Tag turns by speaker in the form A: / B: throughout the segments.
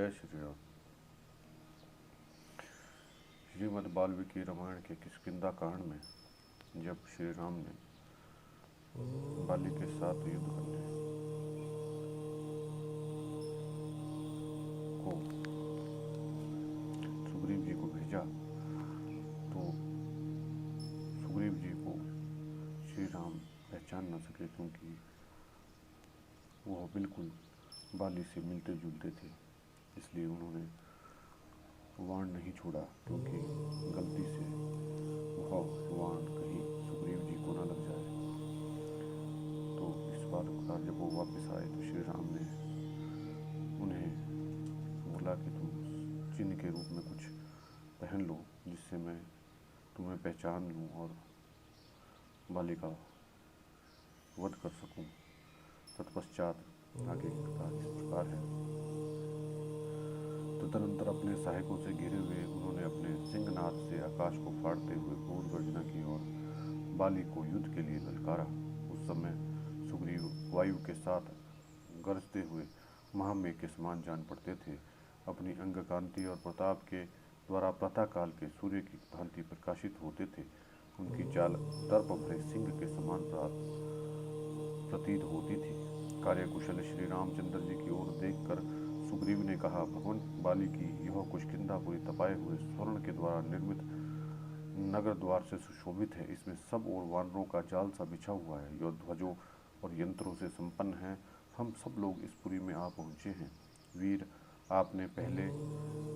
A: जय श्री राम। श्रीमद् वाल्मीकि रामायण के किष्किंधा कांड में जब श्री राम ने बाली के साथ युद्ध करने को सुग्रीव जी को भेजा तो सुग्रीव जी को श्री राम पहचान न सके, क्योंकि वह बिल्कुल बाली से मिलते जुलते थे। इसलिए उन्होंने वाण नहीं छोड़ा, क्योंकि गलती से वह वाण कहीं सुग्रीव जी को न लग जाए। तो इस बात का जब वो वापस आए तो श्री राम ने उन्हें बोला कि तुम चिन्ह के रूप में कुछ पहन लो, जिससे मैं तुम्हें पहचान लूँ और बाली का वध कर सकूँ। तत्पश्चात आगे कथा इस प्रकार है। तदनंतर अपने सहायकों से घिरे हुए उन्होंने अपने सिंहनाद से आकाश को फाड़ते हुए घोर गर्जना की और बाली को युद्ध के लिए ललकारा। उस समय सुग्रीव वायु के साथ गरजते हुए महामेघ के समान जान पड़ते थे। अपनी अंग कांति और प्रताप के द्वारा प्रातःकाल के सूर्य की भांति प्रकाशित होते थे। उनकी चाल दर्प भरे सिंह के समान प्रतीत होती थी। कार्यकुशल श्री रामचंद्र जी की ओर देखकर सुग्रीव ने कहा, भगवान बाली की यह किष्किंधापुरी तपाए हुए स्वर्ण के द्वारा निर्मित नगर द्वार से सुशोभित है। इसमें सब और वानरों का जाल सा बिछा हुआ है। यह ध्वजों और यंत्रों से संपन्न है। हम सब लोग इस पुरी में आ पहुँचे हैं। वीर, आपने पहले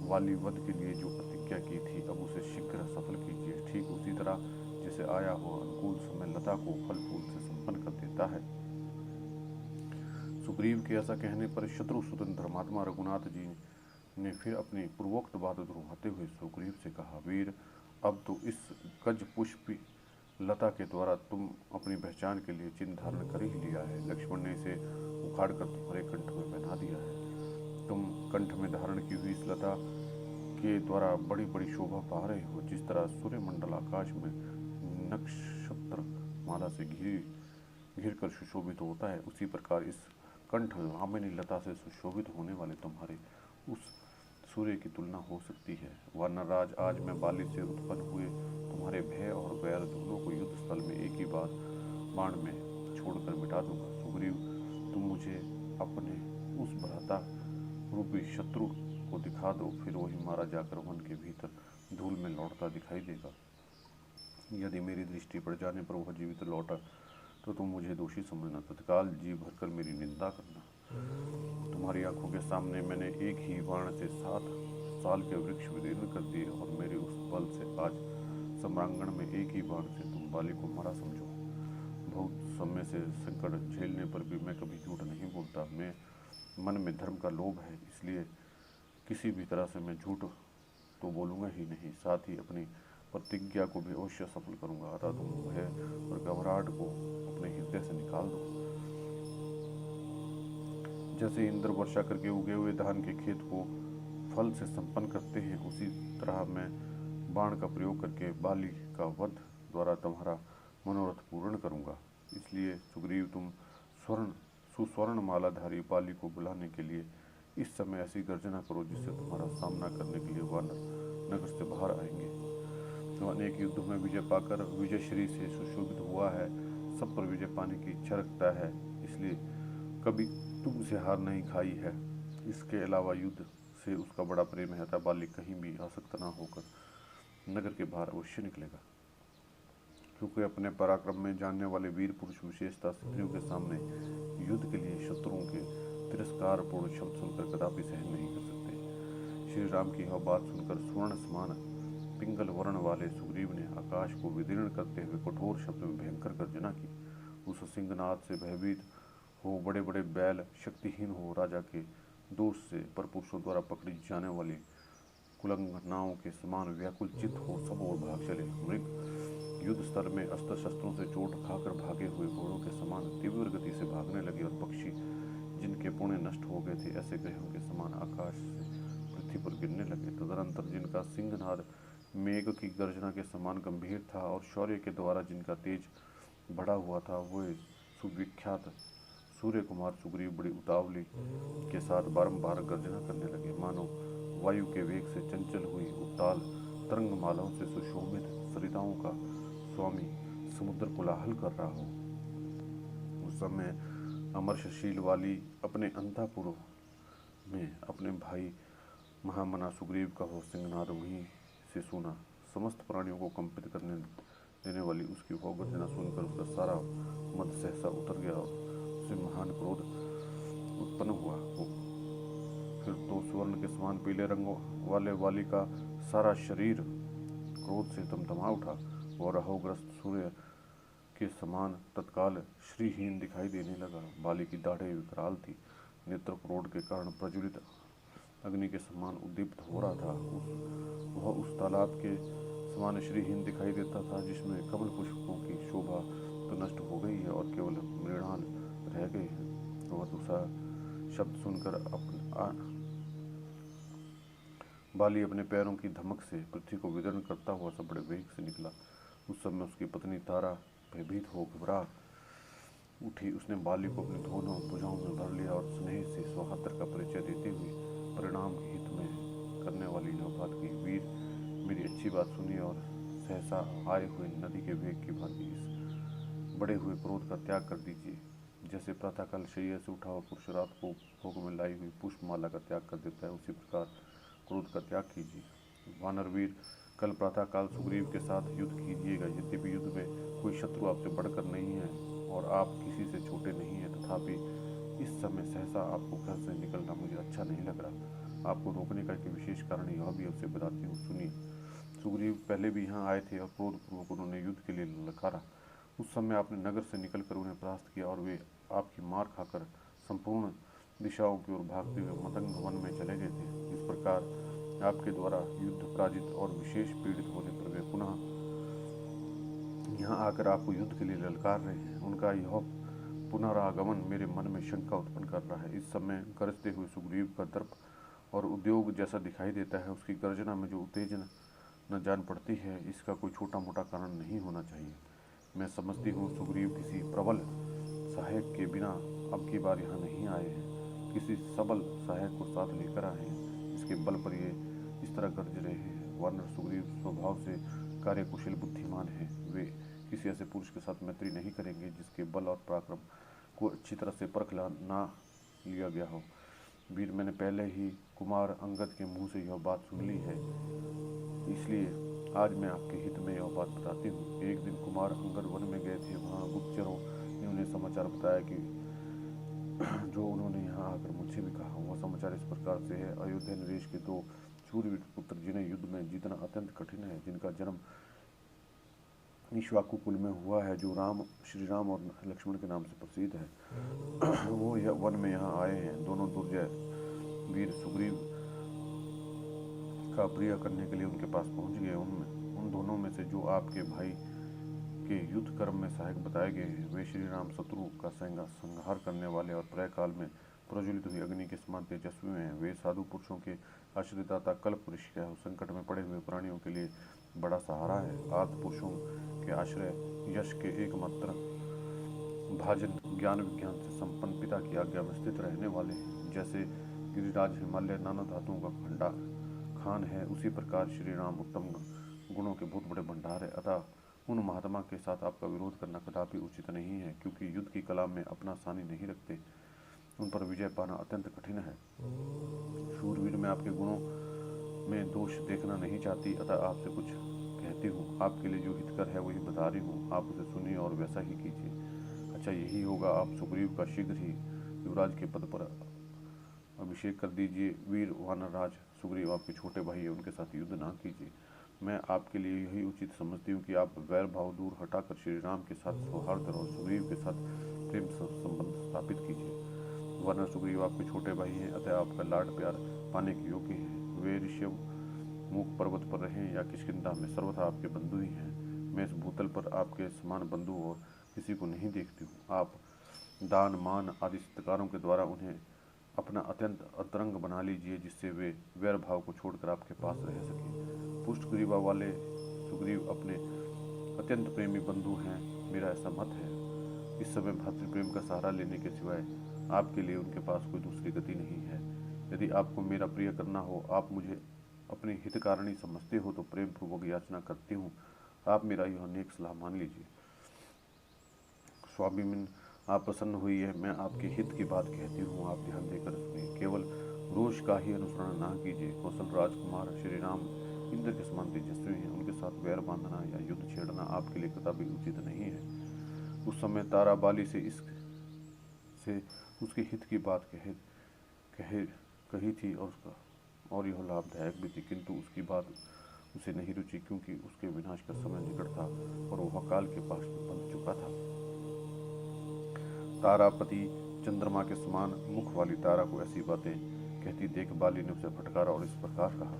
A: वाली वध के लिए जो प्रतिज्ञा की थी, अब उसे शीघ्र सफल कीजिए। ठीक उसी तरह जैसे आया हुआ अनुकूल समय लता को फल फूल से संपन्न कर देता है। सुग्रीव के ऐसा कहने पर शत्रुसूदन धर्मात्मा रघुनाथ जी ने फिर अपनी पूर्वोक्त बात दोहराते हुए सुग्रीव से कहा, वीर, अब तो इस गज पुष्पी लता के द्वारा तुम अपनी पहचान के लिए चिन्ह धारण कर ही लिया है। लक्ष्मण ने इसे उखाड़कर तुम्हारे कंठ में पहना दिया है। तुम कंठ में धारण की हुई इस लता के द्वारा बड़ी बड़ी शोभा पा रहे हो। जिस तरह सूर्यमंडल आकाश में नक्षत्र माला से घिर कर सुशोभित होता है, उसी प्रकार इस कंठ लामिनी लता से सुशोभित होने वाले तुम्हारे उस सूर्य की तुलना हो सकती है। वानरराज, आज मैं बाली से उत्पन्न हुए तुम्हारे भय और वैर दोनों को युद्ध स्थल में एक ही बार बाण में छोड़कर मिटा दूंगा। सुग्रीव, तुम मुझे अपने उस भ्राता रूपी शत्रु को दिखा दो, फिर वही मारा जाकर वन के भीतर धूल में लौटता दिखाई देगा। यदि मेरी दृष्टि पड़ जाने पर वह जीवित लौटा तो तुम मुझे दोषी समझना, तत्काल जी भरकर मेरी निंदा करना। तुम्हारी आंखों के सामने मैंने एक ही बाण से 7 साल के वृक्ष विदीर्ण कर दिए, और मेरे उस बल से आज सम्रांगण में एक ही बाण से तुम बाली को मारा समझो। बहुत समय से संकट झेलने पर भी मैं कभी झूठ नहीं बोलता। मैं मन में धर्म का लोभ है, इसलिए किसी भी तरह से मैं झूठ तो बोलूँगा ही नहीं, साथ ही अपनी प्रतिज्ञा को भी अवश्य सफल करूँगा। अतः तुम भय और घबराहट को अपने हृदय से निकाल दो। जैसे इंद्र वर्षा करके उगे हुए धान के खेत को फल से संपन्न करते हैं, उसी तरह मैं बाण का प्रयोग करके बाली का वध द्वारा तुम्हारा मनोरथ पूर्ण करूँगा। इसलिए सुग्रीव, तुम सुस्वर्ण मालाधारी बाली को बुलाने के लिए इस समय ऐसी गर्जना करो जिससे तुम्हारा सामना करने के लिए वानर नगर से बाहर आएंगे। तो अनेक युद्धों में विजय पाकर विजयश्री से सुशोभित हुआ है। सब पर विजय पाने की इच्छा रखता है, इसलिए कभी तुमसे हार नहीं खाई है। इसके अलावा युद्ध से उसका बड़ा प्रेम है, अतः बाली कहीं भी आसक्त न होकर नगर के बाहर अवश्य निकलेगा। क्योंकि अपने पराक्रम में जानने वाले वीर पुरुष विशेषता स्त्रियों के सामने युद्ध के लिए शत्रुओं के तिरस्कारपूर्ण शब्द सुनकर कदापि सहन नहीं कर सकते। श्री राम की यह बात सुनकर स्वर्ण समान पिंगल वर्ण वाले सुग्रीव ने आकाश को विदीर्ण करते हुए कठोर शब्द में भयंकर गर्जना की। उस सिंहनाद से भयभीत हो बड़े बड़े बैल शक्तिहीन हो राजा के दोष से परपुरुषों द्वारा पकड़ी जाने वाली कुलंगनाओं के समान व्याकुल चित्त हो सब ओर भाग चले। मृग युद्ध स्थल में अस्त्र शस्त्रों से चोट खाकर भागे हुए घोड़ों के समान तीव्र गति से भागने लगे, और पक्षी जिनके पुण्य नष्ट हो गए थे ऐसे ग्रहों के समान आकाश से पृथ्वी पर गिरने लगे। तदनंतर जिनका सिंहनाद मेघ की गर्जना के समान गंभीर था और शौर्य के द्वारा जिनका तेज बढ़ा हुआ था, वे सुविख्यात सूर्य कुमार सुग्रीव बड़ी उतावली के साथ बारंबार गर्जना करने लगे, मानो वायु के वेग से चंचल हुई उपताल तरंगमालाओं से सुशोभित सरिताओं का स्वामी समुद्र कोलाहल कर रहा हो। उस समय अमर्षशील वाली अपने अंतःपुर में अपने भाई महामना सुग्रीव का हो सिंहनाद वहीं से सुना। समस्त प्राणियों को कंपित करने देने वाली उसकी वह गर्जना सुनकर उसका सारा मद सहसा उतर गया और उसे महान क्रोध उत्पन्न हुआ। फिर तो स्वर्ण के समान पीले रंग वाले वाली का सारा शरीर क्रोध से तमतमा उठा और राहुग्रस्त सूर्य के समान तत्काल श्रीहीन दिखाई देने लगा। बाली की दाढ़ें विकराल थी, नेत्र क्रोध के कारण प्रज्वलित अग्नि के समान उद्दीप्त हो रहा था। वह उस तालाब के समान श्रीहीन दिखाई देता था जिसमें कमल पुष्पों की शोभा तो नष्ट हो गई है और केवल मृणाल रह गए हैं। वह दूसरा शब्द सुनकर बाली अपने पैरों की धमक से पृथ्वी को विदर्ण करता हुआ सब बड़े वेग से निकला। उस समय उसकी पत्नी तारा भयभीत हो घबरा उठी। उसने बाली को अपने दोनों भुजाओं में भर लिया और स्नेह से सौहार्द का परिचय देते हुए परिणाम के हित में करने वाली यह बात की, वीर मेरी अच्छी बात सुनिए और सहसा आए हुए नदी के वेग की भांति इस बढ़े हुए क्रोध का त्याग कर दीजिए। जैसे प्रातःकाल शैया से उठा हुआ पुरुष रात को भोग में लाई हुई पुष्पमाला का त्याग कर देता है, उसी प्रकार क्रोध का त्याग कीजिए। वानर वीर, कल प्रातःकाल सुग्रीव के साथ युद्ध कीजिएगा। यद्यपि युद्ध में कोई शत्रु आपसे बढ़कर नहीं है और आप किसी से छोटे नहीं हैं, तथापि इस समय सहसा आपको घर से निकलना मुझे अच्छा नहीं लग रहा। आपको रोकने का एक विशेष कारण यह भी आपसे बताती हूँ, सुनिए। सुग्रीव पहले भी यहाँ आए थे और क्रोधपूर्वक उन्होंने युद्ध के लिए ललकारा। उस समय आपने नगर से निकलकर उन्हें परास्त किया और वे आपकी मार खाकर संपूर्ण दिशाओं की ओर भागते हुए मतंग वन में चले गए थे। इस प्रकार आपके द्वारा युद्ध पराजित और विशेष पीड़ित होने पर वे पुनः यहाँ आकर आपको युद्ध के लिए ललकार रहे हैं। उनका यह पुनरागमन मेरे मन में शंका उत्पन्न कर रहा है। इस समय गरजते हुए सुग्रीव का दर्प और उद्योग जैसा दिखाई देता है। उसकी गर्जना में जो उत्तेजना न जान पड़ती है, इसका कोई छोटा मोटा कारण नहीं होना चाहिए। मैं समझती हूँ सुग्रीव किसी प्रबल सहायक के बिना अब की बार यहाँ नहीं आए हैं, किसी सबल सहायक को साथ लेकर आए हैं, जिसके बल पर ये इस तरह गरज रहे हैं। वानर सुग्रीव स्वभाव से कार्यकुशल बुद्धिमान है। वे किसी ऐसे पुरुष के साथ मैत्री नहीं करेंगे जिसके बल और पराक्रम को अच्छी तरह से परख ना लिया गया हो। वीर, मैंने पहले ही कुमार अंगद के मुंह से यह बात सुन ली है, इसलिए आज मैं आपके हित में यह बात बताती हूँ। एक दिन कुमार अंगद वन में गए थे। वहाँ गुप्तचरों ने उन्हें समाचार बताया कि जो उन्होंने यहाँ आकर मुझसे भी कहा। वह समाचार इस प्रकार से है। अयोध्या नरेश के दो शूरवीर पुत्र, जिन्हें युद्ध में जीतना अत्यंत कठिन है, जिनका जन्म इक्ष्वाकु कुल में हुआ है, जो श्री राम और लक्ष्मण के नाम से प्रसिद्ध है, वो यह वन में यहाँ आए हैं। दोनों दुर्जय वीर सुग्रीव का प्रिय करने के लिए उनके पास पहुंच गए। उन दोनों में से जो आपके भाई के युद्ध कर्म में सहायक बताए गए हैं, वे श्री राम शत्रु का संहार करने वाले और प्रलयकाल में प्रज्वलित हुई अग्नि के समान तेजस्वी हैं। वे साधु पुरुषों के आश्रयदाता, कल्प ऋषि है, संकट में पड़े हुए प्राणियों के लिए बड़ा सहारा है। आर्त पुरुषों के आश्रय यश के एकमात्र भाजन, ज्ञान विज्ञान से संपन्न, पिता की आज्ञा में स्थित रहने वाले हैं। जैसे गिरिराज हिमालय नाना धातुओं का भंडार खान है, उसी प्रकार श्री राम उत्तम गुणों के बहुत बड़े भंडार है। अतः उन महात्मा के साथ आपका विरोध करना कदापि उचित नहीं है, क्योंकि युद्ध की कला में अपना सानी नहीं रखते। उन पर विजय पाना अत्यंत कठिन है। शूरवीर, मैं आपके गुणों में दोष देखना नहीं चाहती, अतः आपसे कुछ कहती हूँ। आपके लिए जो हितकर है वही बता रही हूँ, आप उसे सुनिए और वैसा ही कीजिए। अच्छा यही होगा, आप सुग्रीव का शीघ्र ही युवराज के पद पर अभिषेक कर दीजिए। वीर वानर राज सुग्रीव आपके छोटे भाई है, उनके साथ युद्ध ना कीजिए। मैं आपके लिए यही उचित समझती हूँ कि आप वैर भाव दूर हटाकर श्री राम के साथ सौहार्द और सुग्रीव के साथ प्रेम संबंध स्थापित कीजिए। वानर सुग्रीव आपके छोटे भाई हैं, अतः आपका लाड प्यार पाने के योग्य है। वे ऋषभ मुख पर्वत पर रहें या किष्किंधा में, सर्वथा आपके बंधु ही हैं। मैं इस भूतल पर आपके समान बंधु और किसी को नहीं देखती हूँ। आप दान मान आदि सत्कारों के द्वारा उन्हें अपना अत्यंत अंतरंग बना लीजिए, जिससे वे वैर भाव को छोड़कर आपके पास रह सकें। पुष्ट ग्रीवा वाले सुग्रीव अपने अत्यंत प्रेमी बंधु हैं, मेरा ऐसा मत है। इस समय भातृप्रेम का सहारा लेने के सिवाय आपके लिए उनके पास कोई दूसरी गति नहीं है। यदि आपको मेरा प्रिय करना हो, आप मुझे अपनी हितकारिणी समझते हो, तो प्रेम पूर्वक याचना करती हूँ, आप मेरा यह नेक सलाह मान लीजिए। स्वामीमिन, आप प्रसन्न हुई है, मैं आपके हित की बात कहती हूँ, आप ध्यान देकर सुनिए। केवल रोष का ही अनुसरण ना कीजिए। कौशल राजकुमार श्री राम इंद्र के समान तेजस्वी हैं, उनके साथ वैर बांधना या युद्ध छेड़ना आपके लिए कदापि उचित नहीं है। उस समय तारा बाली से उसके हित की बात कहे कही थी और यह लाभदायक भी थी, किंतु उसकी बात उसे नहीं रुचि, क्योंकि उसके विनाश का समय निकट था और वह काल के पास में बंध चुका था। तारापति चंद्रमा के समान मुख वाली तारा को ऐसी बातें कहती देख बाली ने उसे फटकारा और इस प्रकार कहा।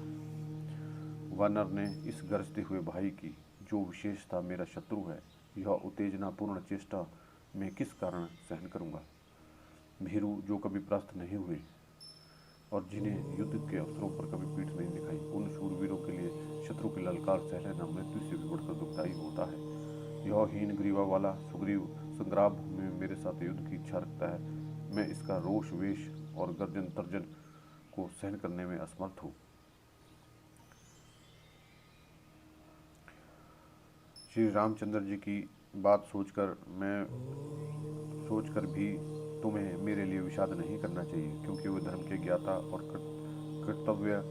A: वानर ने इस गरजते हुए भाई की जो विशेषता मेरा शत्रु है, यह उत्तेजनापूर्ण चेष्टा मैं किस कारण सहन करूंगा। भीरू जो कभी परास्त नहीं हुए और जिन्हें युद्ध के अवसरों पर कभी पीठ नहीं दिखाई, उन शूरवीरों के लिए शत्रु की ललकार सह लेना मृत्यु से भी बढ़कर दुखदायी होता है। यह हीन ग्रीवा वाला सुग्रीव संग्राम में मेरे साथ युद्ध की इच्छा रखता है। मैं इसका रोष वेश और गर्जन तर्जन को सहन करने में असमर्थ हूँ। श्री रामचंद्र जी की बात सोचकर भी तुम्हें मेरे लिए विषाद नहीं करना चाहिए, क्योंकि वे धर्म के ज्ञाता और कर्तव्य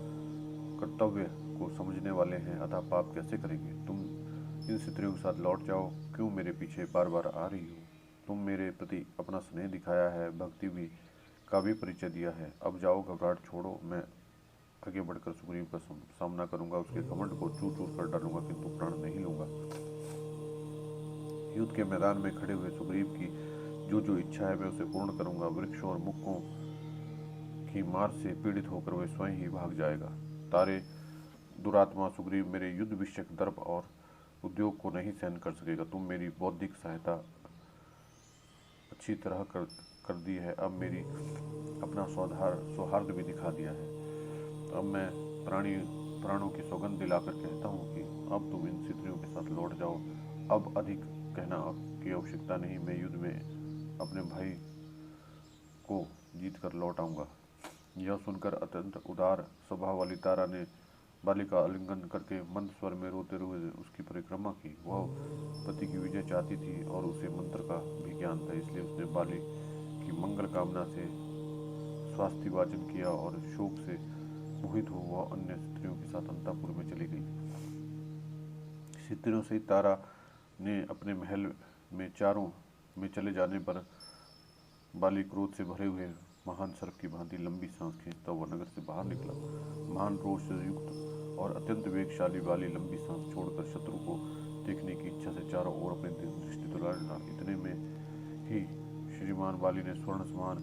A: को समझने वाले हैं, अतः पाप कैसे करेंगे। तुम इन स्त्रियों के साथ लौट जाओ, क्यों मेरे पीछे बार बार आ रही हो। तुम मेरे प्रति अपना स्नेह दिखाया है, भक्ति भी का भी परिचय दिया है, अब जाओ, घबराहट छोड़ो। मैं आगे बढ़कर सुग्रीव का सामना करूंगा, उसके घमंड को चूर चूर कर डालूंगा, किंतु प्राण नहीं लूंगा। युद्ध के मैदान में खड़े हुए सुग्रीव की जो जो इच्छा है मैं उसे पूर्ण करूंगा। वृक्षों और मुक्कों की मार से पीड़ित होकर वह स्वयं ही भाग जाएगा। तारे दुरात्मा सुग्रीव मेरे युद्ध विषयक दर्प और उद्योग को नहीं सहन कर सकेगा। तुम मेरी बौद्धिक सहायता अच्छी तरह कर दी है, अब मेरी अपना सौहार्द भी दिखा दिया है। अब मैं प्राणों की सौगंध दिलाकर कहता हूँ कि अब तुम इन स्त्रियों के साथ लौट जाओ। अब अधिक कहना की आवश्यकता नहीं, मैं युद्ध में अपने भाई को जीत कर लौट आऊंगा। यह सुनकर अत्यंत उदार स्वभाव वाली तारा ने बाली का आलिंगन करके मंद स्वर में रोते हुए उसकी परिक्रमा की। वह पति की विजय चाहती थी और उसे मंत्र का भी ज्ञान था, इसलिए उसने बाली की मंगल कामना से स्वास्थ्य वाचन किया और शोक से मोहित हो वह अन्य स्त्रियों के साथ अंतःपुर में चली गई। स्त्रियों सहित तारा ने अपने महल में चारों में चले जाने पर बाली क्रोध से भरे हुए महान सर्प की भांति लंबी सांस खींचता हुआ नगर से बाहर निकला। महान रोष से युक्त और अत्यंत वेगशाली बाली लंबी सांस छोड़कर शत्रु को देखने की इच्छा से चारों ओर अपनी दृष्टि दुलारना। इतने में ही श्रीमान बाली ने स्वर्ण समान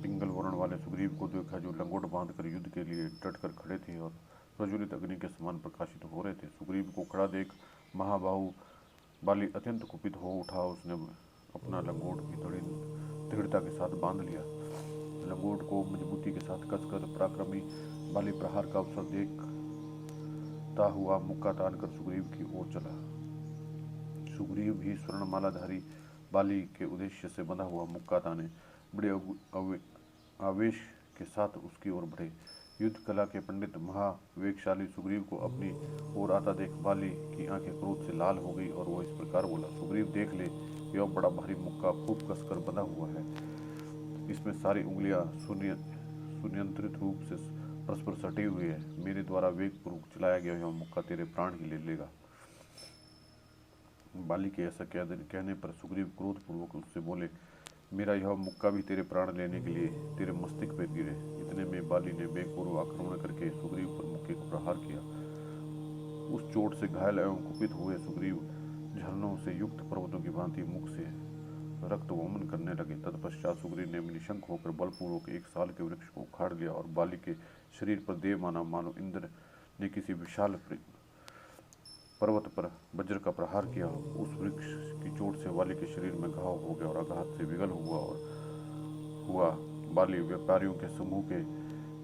A: पिंगल वर्ण वाले सुग्रीव को देखा, जो लंगोट बांधकर युद्ध के लिए डट कर खड़े थे और प्रज्वलित अग्नि के समान प्रकाशित हो रहे थे। सुग्रीव को खड़ा देख महाबाहु बाली अत्यंत कुपित हो उठा। उसने अपना लंगोट की दृढ़ता के साथ बांध लिया। लंगोट को मजबूती के साथ कसकर पराक्रमी बाली प्रहार का अवसर देखता हुआ मुक्का तानकर सुग्रीव की ओर चला। सुग्रीव भी स्वर्णमालाधारी बाली के उद्देश्य से बंधा हुआ मुक्का ताने बड़े आवेश के साथ उसकी ओर बढ़े। युद्ध कला के पंडित महावेगशाली सुग्रीव को अपनी ओर आता देख बाली की आंखें क्रोध से लाल हो गई और वह इस प्रकार बोला, सुग्रीव देख ले, यह बड़ा भारी मुक्का खूब कसकर बंधा हुआ है। इसमें सारी उंगलियां सुनियंत्रित रूप से परस्पर सटी हुई है। मेरे द्वारा वेगपूर्वक चलाया गया यह मुक्का तेरे प्राण ही ले लेगा। बाली के ऐसा कहने पर सुग्रीव क्रोधपूर्वक उससे बोले, मेरा यह मुक्का भी तेरे प्राण लेने के लिए तेरे मस्तिष्क पर गिरे। इतने में बाली ने वेगपूर्वक आक्रमण करके सुग्रीव पर मुक्के को प्रहार किया। उस चोट से घायल एवं कुपित हुए सुग्रीव झरनों से युक्त पर्वतों की भांति मुख से रक्त वमन करने लगे। तत्पश्चात सुग्रीव ने निशंक होकर बलपूर्वक एक साल के वृक्ष को उखाड़ लिया और बाली के शरीर पर दे मानो इंद्र ने किसी विशाल पर्वत पर वज्र का प्रहार किया। उस वृक्ष की चोट से बाली के शरीर में घाव हो गया और आघात से विगल हुआ बाली व्यापारियों के समूह के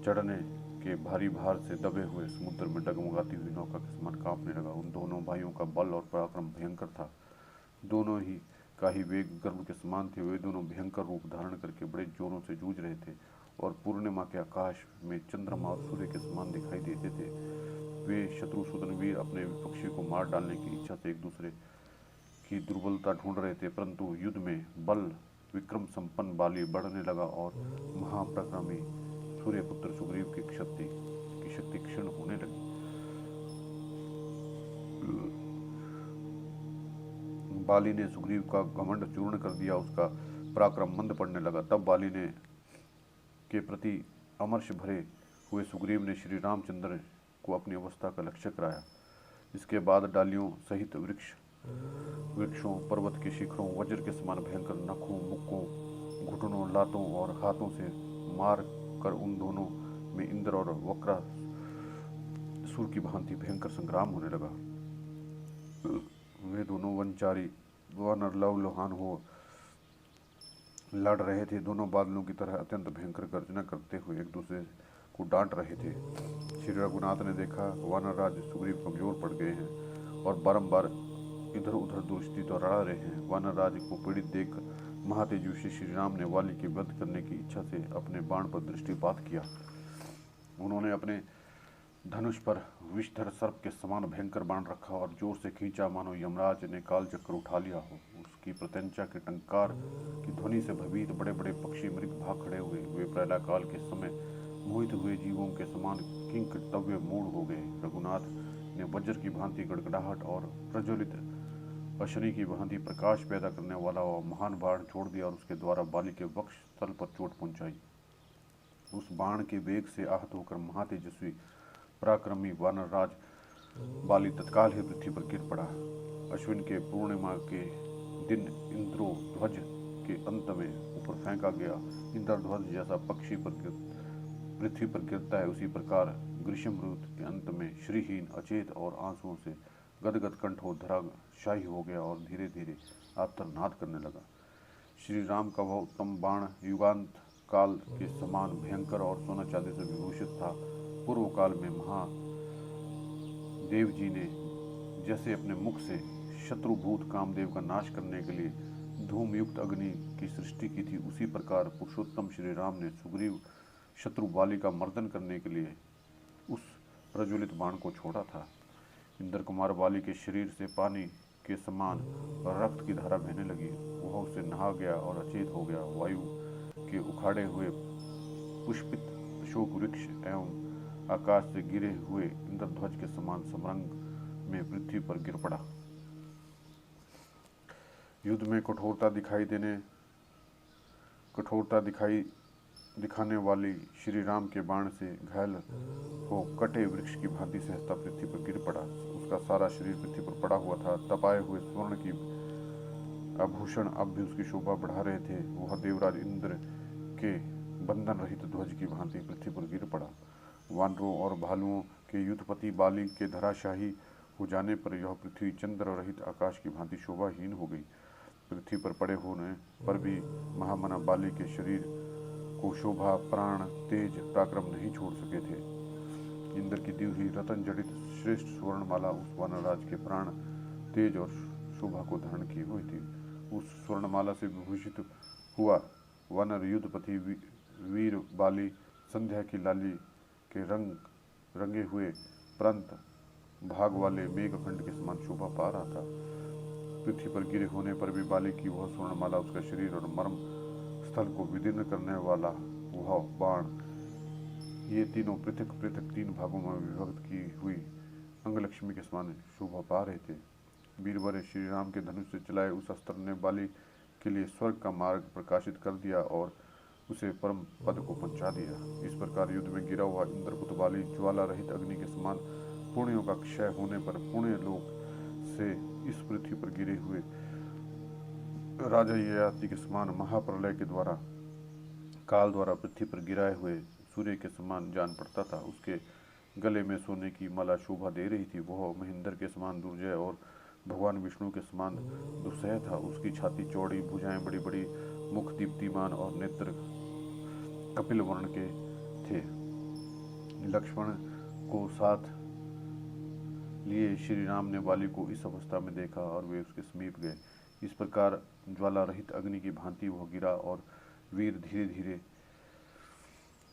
A: चढ़ने के भारी भार से दबे हुए समुद्र में डगमगाती हुई नौका के समान कांपने लगा। उन दोनों भाइयों का बल और पराक्रम भयंकर था। दोनों ही का ही वेग गर्भ के समान थे। वे दोनों भयंकर रूप धारण करके बड़े जोरों से जूझ रहे थे और पूर्णिमा के आकाश में चंद्रमा और सूर्य के समान दिखाई देते थे। वे शत्रुसूदन वीर अपने विपक्षी को मार डालने की इच्छा से एक दूसरे की दुर्बलता ढूंढ रहे थे, परंतु युद्ध में बल विक्रम संपन्न बाली बढ़ने लगा और महापराक्रमी सूर्यपुत्र सुग्रीव की शक्ति क्षीण होने लगी। बाली ने सुग्रीव का घमंड चूर्ण कर दिया, उसका पराक्रम मंद पड़ने लगा। तब बाली ने के प्रति अमर्ष भरे हुए सुग्रीव ने श्री रामचंद्र को अपनी अवस्था का लक्ष्य कराया। इसके बाद डालियों सहित वृक्षों, पर्वत के शिखरों, वज्र के समान भयंकर नखों, मुक्कों, घुटनों, लातों और हाथों से मार कर उन दोनों में इंद्र और वक्रासुर की भांति भयंकर संग्राम होने लगा। वे दोनों वनचारी वानर लवलुहान हो लड़ रहे थे। दोनों बादलों की तरह अत्यंत भयंकर गर्जना करते हुए एक दूसरे को डांट रहे थे। श्री रघुनाथ ने देखा वानर राज सुग्रीव कमजोर पड़ गए हैं और बारंबार इधर उधर दुष्टि दोहरा रहे हैं। वानर राज को पीड़ित देख महातेजस्वी श्री राम ने वाली के वध करने की इच्छा से अपने बाण पर दृष्टिपात किया। उन्होंने अपने धनुष पर विषधर सर्प के समान भयंकर बाण रखा और जोर से खींचा, मानो यमराज ने काल चक्र उठा लिया हो। उसकी प्रत्यंचा के टंकार की ध्वनि से भयभीत बड़े बड़े पक्षी मृग भाग खड़े हुए। वे प्रलय काल के समय मोहित हुए जीवों के समान किंकटव्य मूढ़ हो गए। रघुनाथ ने वज्र की भांति गड़गड़ाहट और प्रज्वलित अश्नि की भांति प्रकाश पैदा करने वाला वह महान बाण छोड़ दिया और उसके द्वारा बाली के वक्ष स्थल पर चोट पहुंचाई। उस बाण के वेग से आहत होकर महातेजस्वी पराक्रमी वानर राज बाली तत्काल ही पृथ्वी पर गिर पड़ा। अश्विन के पूर्णिमा के दिन इंद्रोध्वज के अंत में ऊपर फेंका गया। इंद्रध्वज जैसा पक्षी पर पृथ्वी पर गिरता है, उसी प्रकार ग्रीष्म ऋतु के अंत में श्रीहीन, अचेत और आंसुओं से गदगद कंठ हो धराशायी हो गया और धीरे धीरे आर्तनाद करने लगा। श्री राम का वह उत्तम बाण युगांत काल के समान भयंकर और सोना चांदी से विभूषित था। पूर्व काल में महादेव जी ने जैसे अपने मुख से शत्रुभूत कामदेव का नाश करने के लिए धूमयुक्त अग्नि की सृष्टि की थी, उसी प्रकार पुरुषोत्तम श्री राम ने सुग्रीव शत्रु बाली का मर्दन करने के लिए उस प्रज्वलित बाण को छोड़ा था। इंद्र कुमार बाली के शरीर से पानी के समान रक्त की धारा बहने लगी। वह उसे नहा गया और अचेत हो गया। वायु के उखाड़े हुए पुष्पित अशोक वृक्ष एवं आकाश से गिरे हुए इंद्रध्वज के समान समरंग में पृथ्वी पर गिर पड़ा। युद्ध में कठोरता दिखाने वाली श्री राम के बाण से घायल हो कटे वृक्ष की भांति सहसा पृथ्वी पर गिर पड़ा। उसका सारा शरीर पृथ्वी पर पड़ा हुआ था। तपाए हुए स्वर्ण की आभूषण अब भी उसकी शोभा बढ़ा रहे थे। वह देवराज इंद्र के बंधन रहित ध्वज की भांति पृथ्वी पर गिर पड़ा। वानरों और भालुओं के युद्धपति बाली के धराशाही हो जाने पर यह पृथ्वी चंद्र रहित आकाश की भांति शोभाहीन हो गई। पृथ्वी पर पड़े होने पर भी महामना बाली के शरीर को शोभा, प्राण, तेज, पराक्रम नहीं छोड़ सके थे। इंद्र की दी हुई रतन जड़ित श्रेष्ठ स्वर्णमाला उस वानरराज के प्राण, तेज और शोभा को धारण की हुई थी। उस स्वर्णमाला से विभूषित हुआ वानर युद्धपति वीर बाली संध्या की लाली के रंगे हुए प्रांत भाग वाले मेघखंड के समान शोभा पा रहा था। पृथ्वी पर गिरे होने पर भी बाली की वह स्वर्णमाला, उसका शरीर और मर्म स्थल को विदीर्ण करने वाला वह बाण, ये तीनों पृथक पृथक 3 भागों में विभक्त की हुई अंगलक्ष्मी के समान शोभा पा रहे थे। वीरवर श्री राम के धनुष से चलाए उस अस्त्र ने बाली के लिए स्वर्ग का मार्ग प्रकाशित कर दिया और उसे परम पद को पहुंचा दिया। इस प्रकार युद्ध में गिरा हुआ इंद्रपुत बाली ज्वाला रहित अग्नि के समान पुण्यों का क्षय होने पर पुण्य लोक से इस पृथ्वी पर गिरे हुए राजा ययाति के समान महाप्रलय के द्वारा काल द्वारा पृथ्वी पर गिराए हुए सूर्य के समान जान पड़ता था। उसके गले में सोने की माला शोभा दे रही थी। वह महेंद्र के समान दुर्जय और भगवान विष्णु के समान दुस्सह था। उसकी छाती चौड़ी, भुजाएं बड़ी बड़ी, मुख दीप्तिमान और नेत्र कपिल वर्ण के थे। लक्ष्मण को साथ लिए श्री राम ने बाली को इस अवस्था में देखा और वे उसके समीप गए। इस प्रकार ज्वाला रहित अग्नि की भांति वह गिरा और वीर धीरे धीरे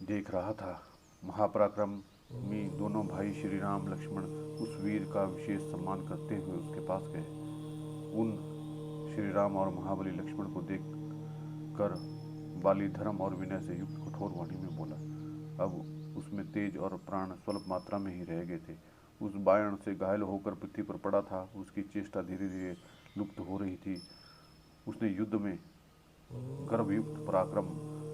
A: देख रहा था। महापराक्रमी दोनों भाई श्री राम लक्ष्मण उस वीर का विशेष सम्मान करते हुए उसके पास गए। उन श्री राम और महाबली लक्ष्मण को देख कर बाली धर्म और विनय से युक्त कठोर वाणी में बोला। अब उसमें तेज और प्राण स्वल्प मात्रा में ही रह गए थे। उस बाण से घायल होकर पृथ्वी पर पड़ा था। उसकी चेष्टा धीरे धीरे लुप्त हो रही थी। उसने युद्ध में गर्वयुक्त पराक्रम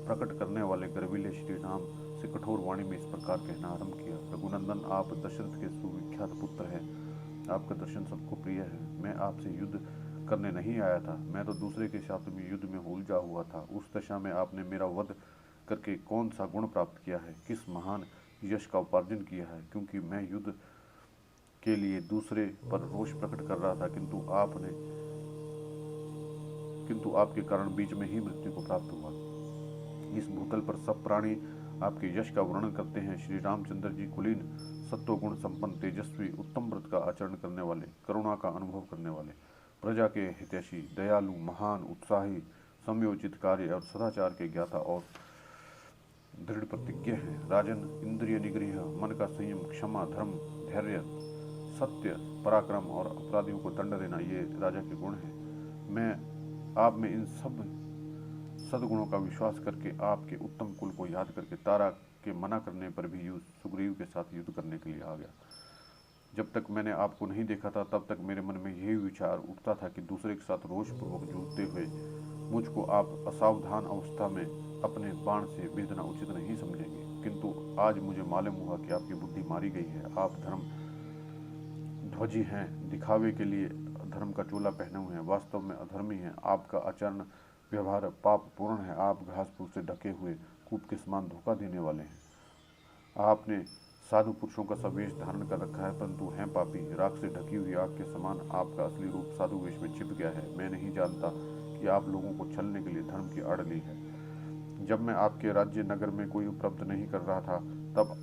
A: प्रकट करने वाले गर्वीले श्री राम से कठोर वाणी में इस प्रकार कहना आरंभ किया। रघुनंदन, आप दशरथ के सुविख्यात पुत्र हैं। आपका दर्शन सबको प्रिय है। मैं आपसे युद्ध करने नहीं आया था। मैं तो दूसरे के साथ में युद्ध में उलझा हुआ था। उस दशा में आपने मेरा वध करके कौन सा गुण प्राप्त किया है, किस महान यश का उपार्जन किया है? क्योंकि मैं युद्ध के लिए दूसरे पर रोष प्रकट कर रहा था, किंतु आपके कारण बीच में ही मृत्यु को प्राप्त हुआ। इस भूतल पर सब प्राणी आपके यश का वर्णन करते हैं। श्री रामचंद्र जी कुलीन, सत्वगुण संपन्न, तेजस्वी, उत्तम व्रत का आचरण करने वाले, करुणा का अनुभव करने वाले, प्रजा के हितैषी, दयालु, महान, उत्साही, समयोचित कार्य और सदाचार के ज्ञाता और दृढ़ प्रतिज्ञ हैं। राजन, इंद्रिय निग्रह, मन का संयम, क्षमा, धर्म, धैर्य, सत्य, पराक्रम और अपराधियों को दंड देना, ये राजा के गुण हैं। मैं आप में इन सब सद्गुणों का विश्वास करके आपके उत्तम कुल को याद करके तारा के मना करने पर भी सुग्रीव के साथ युद्ध करने के लिए आ गया। जब तक मैंने आपको नहीं देखा था तब तक मेरे मन में यही विचार उठता था कि दूसरे के साथ रोषपूर्वक जूझते हुए मुझको आप असावधान अवस्था में अपने बाण से भेदना उचित नहीं समझेंगे। किंतु आज मुझे मालूम हुआ कि आपकी बुद्धि मारी गई है। आप धर्म ध्वजी हैं, दिखावे के लिए धर्म का चोला पहने हुए हैं, वास्तव में अधर्मी हैं। आपका आचरण व्यवहार पाप पूर्ण है। आप घास फूस से ढके हुए कूप के समान धोखा देने वाले हैं। आपने साधु पुरुषों का सा वेश धारण कर रखा है, परंतु हैं पापी। राख से ढकी हुई आग के समान आपका असली रूप साधु वेश में छिप गया है। मैं नहीं जानता कि आप लोगों को छलने के लिए धर्म की आड़ ली है। जब मैं आपके राज्य नगर में कोई उपलब्ध नहीं कर रहा था, तब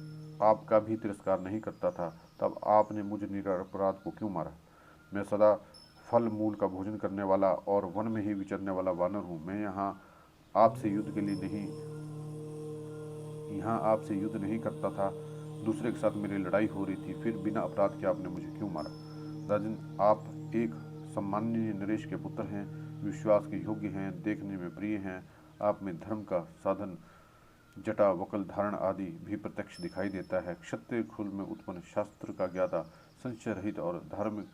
A: आपका भी तिरस्कार नहीं करता था, तब आपने मुझ निरपराध को क्यों मारा? मैं सदा फल मूल का भोजन करने वाला और वन में ही विचरने वाला वानर हूँ। मैं यहाँ आपसे युद्ध नहीं करता था। दूसरे के साथ मेरी लड़ाई हो रही थी, फिर बिना अपराध के आपने मुझे क्यों मारा? राजन, आप एक सम्माननीय नरेश के पुत्र हैं, विश्वास के योग्य हैं, देखने में प्रिय हैं। आप में धर्म का साधन जटा, वकल धारण आदि भी प्रत्यक्ष दिखाई देता है। क्षत्रिय कुल में उत्पन्न, शास्त्र का ज्ञाता, संशय रहित और धार्मिक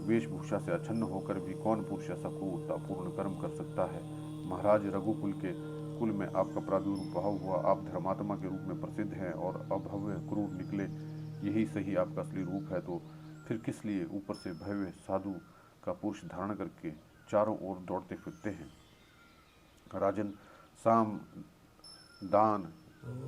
A: वेशभूषा से अछन्न होकर भी कौन पुरुष ऐसा क्रूरतापूर्ण कर्म कर सकता है? महाराज रघुकुल के कुल में आपका प्रादुर्भाव हुआ। आप धर्मात्मा के रूप में प्रसिद्ध हैं और अभव्य क्रूर निकले। यही सही आपका असली रूप है, तो फिर किस लिए ऊपर से भव्य साधु का पुरुष धारण करके चारों ओर दौड़ते फिरते हैं? राजन, साम, दान,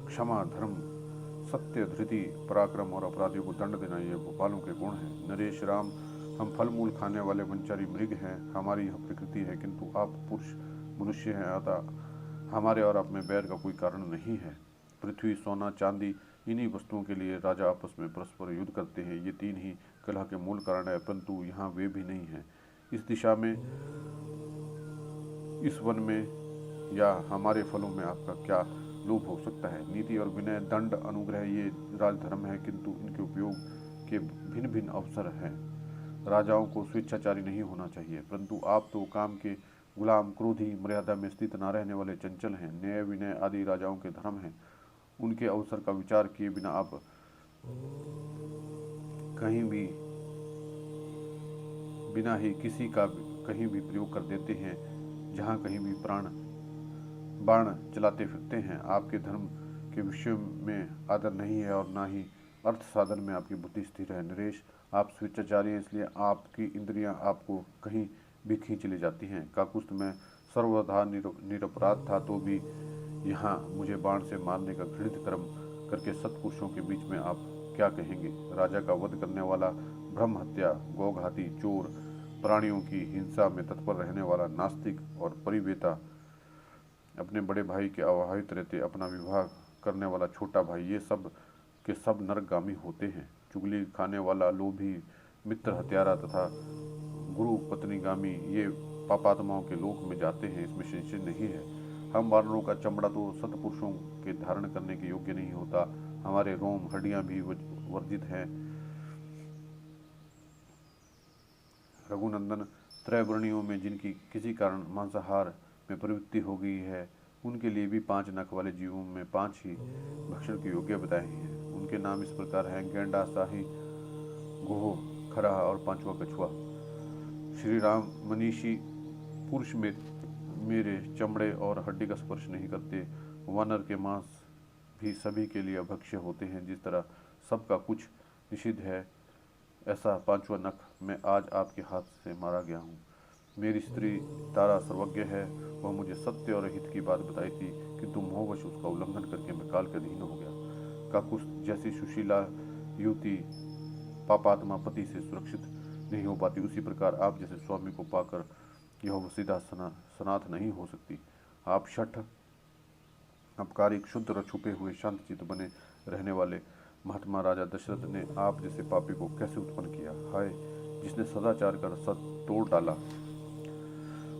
A: क्षमा, धर्म, सत्य, धृति, पराक्रम और अपराधियों को दंड देना, ये भोपालों के गुण हैं। नरेश राम, हम फल मूल खाने वाले वंचारी मृग हैं। हमारी यह प्रकृति है, किंतु आप पुरुष मनुष्य हैं, अतः हमारे और आप में बैर का कोई कारण नहीं है। पृथ्वी, सोना, चांदी, इन्हीं वस्तुओं के लिए राजा आपस में परस्पर युद्ध करते हैं। ये तीन ही कलह के मूल कारण है, परंतु यहाँ वे भी नहीं हैं। इस दिशा में, इस वन में या हमारे फलों में आपका क्या लोभ हो सकता है? नीति और विनय, दंड, अनुग्रह, ये राजधर्म है, किंतु इनके उपयोग के भिन्न भिन्न अवसर हैं। राजाओं को स्वेच्छाचारी नहीं होना चाहिए, परंतु आप तो काम के गुलाम, क्रोधी, मर्यादा में स्थित न रहने वाले चंचल हैं। न्याय, विनय आदि राजाओं के धर्म हैं। उनके अवसर का विचार किए बिना आप कहीं भी बिना ही किसी का कहीं भी प्रयोग कर देते हैं, जहाँ कहीं भी बाण चलाते फिरते हैं। आपके धर्म के विषय में आदर नहीं है और ना ही अर्थ साधन में आपकी बुद्धि स्थिर है। नरेश, आप स्वेच्छाचारी हैं, इसलिए आपकी इंद्रियां आपको कहीं भी खींच ले जाती हैं। काकुस्थ में सर्वथा निरपराध था, तो भी यहाँ मुझे बाण से मारने का घृणित कर्म करके सत्पुरुषों के बीच में आप क्या कहेंगे? राजा का वध करने वाला, ब्रह्म हत्या, गौघाती, चोर, प्राणियों की हिंसा में तत्पर रहने वाला, नास्तिक और परिवेता, अपने बड़े भाई के अवहित रहते अपना विवाह करने वाला छोटा भाई, ये सब के सब नरकगामी होते हैं। चुगली खाने वाला, लोभी, मित्र हत्यारा तथा गुरु पत्नीगामी ये पापात्माओं के लोक में जाते हैं, इसमें संशय नहीं है। हम वानरों का चमड़ा तो सतपुरुषों के धारण करने के योग्य नहीं होता, हमारे रोम हड्डियां भी वर्जित हैं। रघुनंदन, त्रैवर्णियों में जिनकी किसी कारण मांसाहार में प्रवृत्ति हो गई है, उनके लिए भी 5 नख वाले जीवों में 5 ही भक्षण के योग्य बताए हैं। उनके नाम इस प्रकार हैं: गेंडा, शाही, गोह, खराहा और 5वां कछुआ। श्री राम, मनीषी पुरुष में मेरे चमड़े और हड्डी का स्पर्श नहीं करते। वानर के मांस भी सभी के लिए अभक्ष्य होते हैं। जिस तरह सबका कुछ निषिद्ध है, ऐसा 5वां नख मैं आज आपके हाथ से मारा गया हूँ। मेरी स्त्री तारा सर्वज्ञ है, वह मुझे सत्य और हित की बात बताई थी, किंतु मोहवश उसका उल्लंघन करके मैं काल के अधीन हो गया। काकुस जैसी सुशीला युवती पापात्मा पति से सुरक्षित नहीं हो पाती, उसी प्रकार आप जैसे स्वामी को पाकर यह वसीदा सनाथ नहीं हो सकती। आप शठ, अपकारी, क्षुद्र और छुपे हुए शांतचित्त बने रहने वाले महात्मा राजा दशरथ ने आप जैसे पापी को कैसे उत्पन्न किया। हाय, जिसने सदाचार कर सत तोड़ डाला,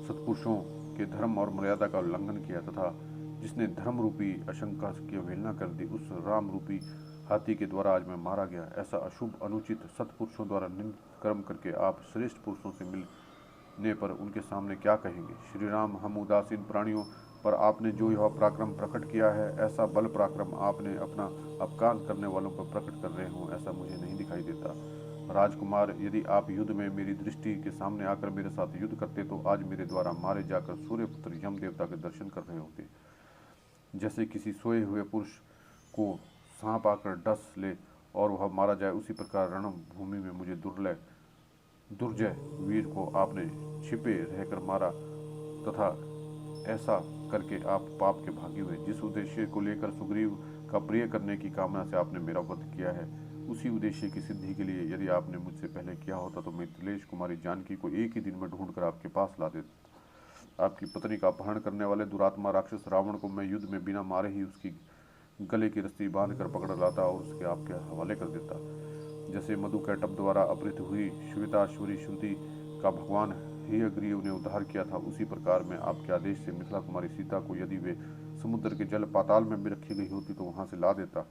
A: सत्पुरुषों के धर्म और मर्यादा का उल्लंघन किया, तथा जिसने धर्म रूपी अशंका की अवहेलना कर दी, उस राम रूपी हाथी के द्वारा आज मैं मारा गया। ऐसा अशुभ, अनुचित, सत्पुरुषों द्वारा निंदित कर्म करके आप श्रेष्ठ पुरुषों से मिलने पर उनके सामने क्या कहेंगे? श्री राम, हम उदासीन प्राणियों पर आपने जो यह पराक्रम प्रकट किया है, ऐसा बल पराक्रम आपने अपना अपमान करने वालों पर प्रकट कर रहे हो, ऐसा मुझे नहीं दिखाई देता। राजकुमार, यदि आप युद्ध में मेरी दृष्टि के सामने आकर मेरे साथ युद्ध करते तो आज मेरे द्वारा मारे जाकर सूर्यपुत्र यम देवता के दर्शन कर रहे होते। जैसे किसी सोए हुए पुरुष को सांप आकर डस ले और वह मारा जाए, उसी प्रकार रणभूमि में मुझे दुर्जय वीर को आपने छिपे रहकर मारा, तथा ऐसा करके आप पाप के भागी हुए। जिस उद्देश्य को लेकर सुग्रीव का प्रिय करने की कामना से आपने मेरा वध किया है, उसी उद्देश्य की सिद्धि के लिए यदि आपने मुझसे पहले किया होता तो मैं मिथिलेश कुमारी जानकी को एक ही दिन में ढूंढकर आपके पास ला देता। आपकी पत्नी का अपहरण करने वाले दुरात्मा राक्षस रावण को मैं युद्ध में बिना मारे ही उसकी गले की रस्सी बांधकर पकड़ लाता और उसके आपके हवाले कर देता। जैसे मधु कैटभ द्वारा अपहृत हुई श्वेताश्वरी श्रुति का भगवान हयग्रीव ने उद्धार किया था, उसी प्रकार मैं आपके आदेश से मिथिला कुमारी सीता को यदि वे समुद्र के जल पाताल में भी रखी गई होती तो वहां से ला देता।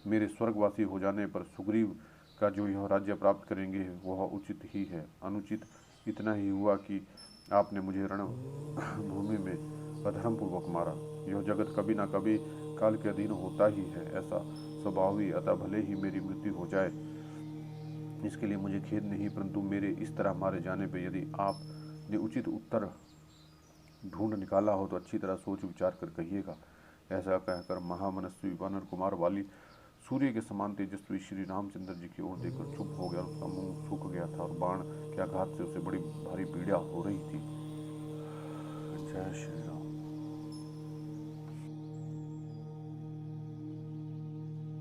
A: मेरे स्वर्गवासी हो जाने पर सुग्रीव का जो यह राज्य प्राप्त करेंगे वह उचित ही है। अनुचित इतना ही हुआ कि आपने मुझे रणभूमि में अधर्मपूर्वक मारा। यह जगत कभी न कभी काल के अधीन होता ही है, ऐसा स्वभाव ही, अतः भले ही मेरी मृत्यु हो जाए, इसके लिए मुझे खेद नहीं, परंतु मेरे इस तरह मारे जाने पर यदि आपने उचित उत्तर ढूंढ निकाला हो तो अच्छी तरह सोच विचार कर कहिएगा। ऐसा कहकर महामनस्वी वानर कुमार वाली सूर्य के समान तेजस्वी श्री रामचंद्र जी की ओर देखकर चुप हो गया। उसका मुंह सूख गया था और बाण के आघात से उसे बड़ी भारी पीड़ा हो रही थी। जय श्री राम।